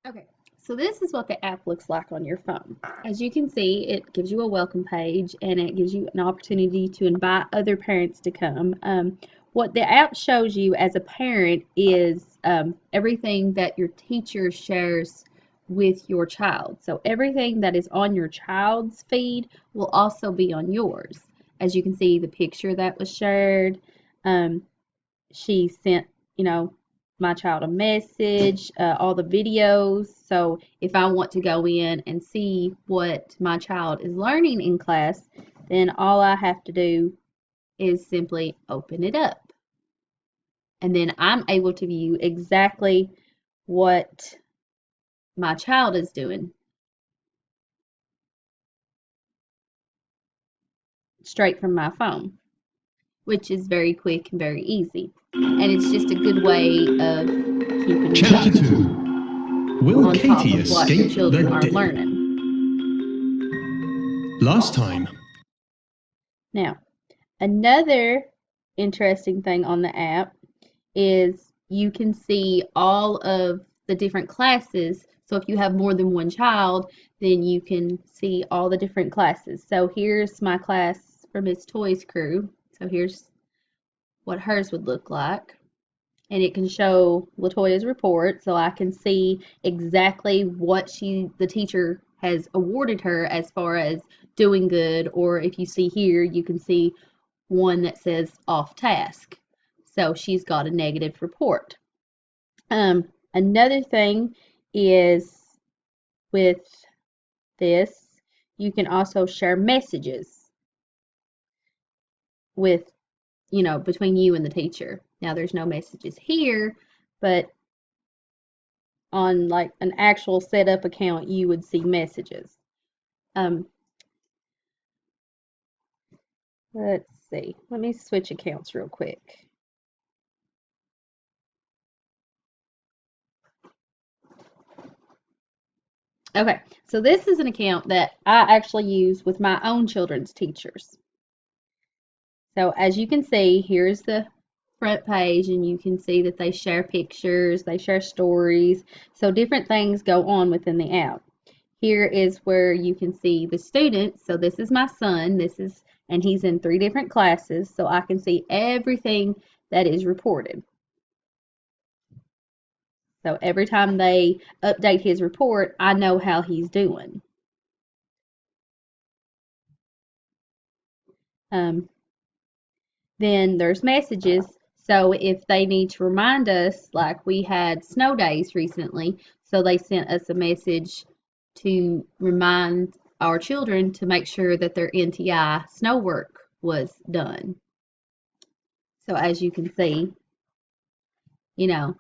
Okay, so this is what the app looks like on your phone. As you can see, it gives you a welcome page and it gives you an opportunity to invite other parents to come. What the app shows you as a parent is everything that your teacher shares with your child. So everything that is on your child's feed will also be on yours. As you can see, the picture that was shared, um, she sent, you know, my child a message, all the videos. So if I want to go in and see what my child is learning in class, then all I have to do is simply open it up. And then I'm able to view exactly what my child is doing straight from my phone, which is very quick and very easy. And it's just a good way of keeping Chapter 2. Will on top Katie of what your escape children the are learning. Last time. Now, another interesting thing on the app is you can see all of the different classes. So if you have more than one child, then you can see all the different classes. So here's my class for Miss Toy's crew. So here's what hers would look like. And it can show Latoya's report, so I can see exactly what the teacher has awarded her as far as doing good, or if you see here, you can see one that says off task. So she's got a negative report. Another thing is with this, you can also share messages with, between you and the teacher. Now there's no messages here, but on like an actual setup account, you would see messages. Um, let's see. Let me switch accounts real quick. Okay, so this is an account that I actually use with my own children's teachers. So as you can see, here's the front page, and you can see that they share pictures, they share stories, so different things go on within the app. Here is where you can see the students. So this is my son, and he's in 3 different classes, so I can see everything that is reported. So every time they update his report, I know how he's doing. Um, then there's messages. So if they need to remind us, like we had snow days recently, so they sent us a message to remind our children to make sure that their NTI snow work was done. So as you can see,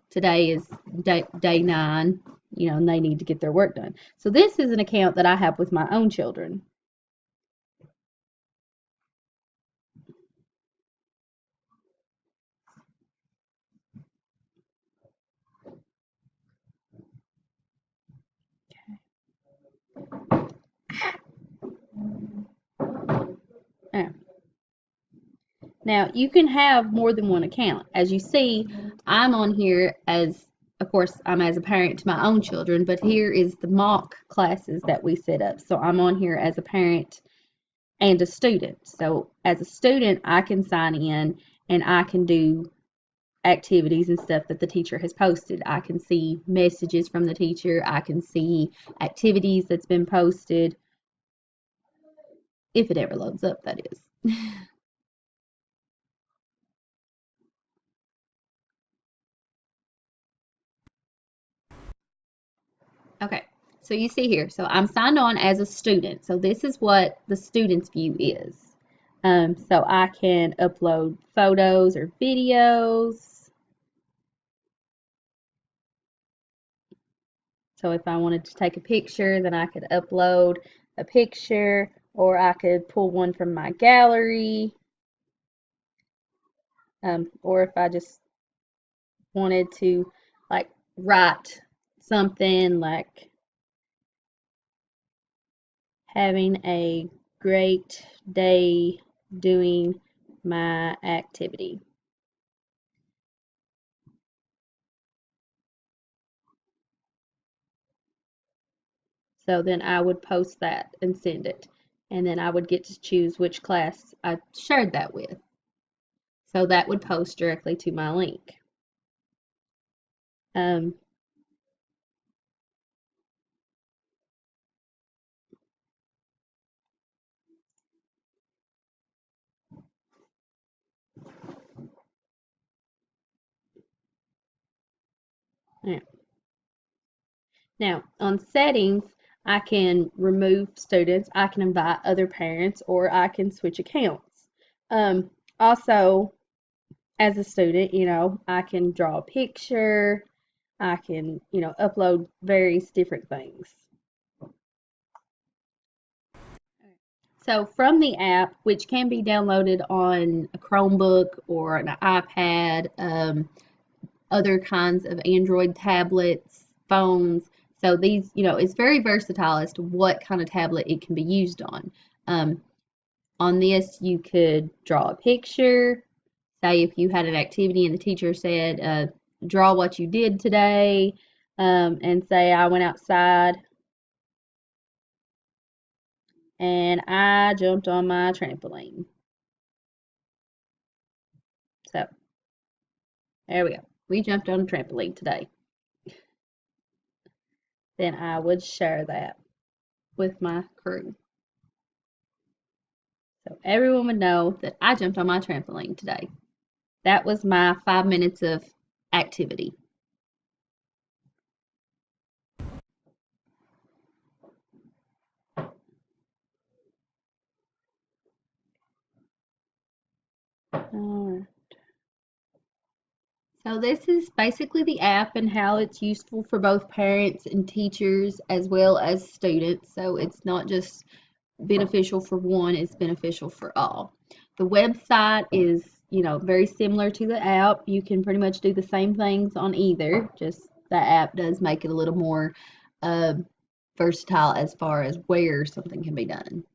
today is day 9, and they need to get their work done. So this is an account that I have with my own children. Now, you can have more than one account. As you see, I'm on here as, of course, I'm as a parent to my own children, but here is the mock classes that we set up. So I'm on here as a parent and a student. So as a student, I can sign in and I can do activities and stuff that the teacher has posted. I can see messages from the teacher. I can see activities that's been posted. If it ever loads up, that is. Okay, so you see here, so I'm signed on as a student. So this is what the student's view is. So I can upload photos or videos. So if I wanted to take a picture, then I could upload a picture, or I could pull one from my gallery. Or if I just wanted to like write something like having a great day doing my activity. So then I would post that and send it. And then I would get to choose which class I shared that with. So that would post directly to my link. Um, yeah. Now, on settings, I can remove students, I can invite other parents, or I can switch accounts. Also, as a student, I can draw a picture, I can, upload various different things. So from the app, which can be downloaded on a Chromebook or an iPad, other kinds of Android tablets, phones. So these, it's very versatile as to what kind of tablet it can be used on. On this, you could draw a picture. Say if you had an activity and the teacher said, draw what you did today, and say I went outside and I jumped on my trampoline. So there we go. We jumped on a trampoline today. Then I would share that with my crew. So everyone would know that I jumped on my trampoline today. That was my 5 minutes of activity. Alright. So this is basically the app and how it's useful for both parents and teachers as well as students. So it's not just beneficial for one, it's beneficial for all. The website is, very similar to the app. You can pretty much do the same things on either, just the app does make it a little more versatile as far as where something can be done.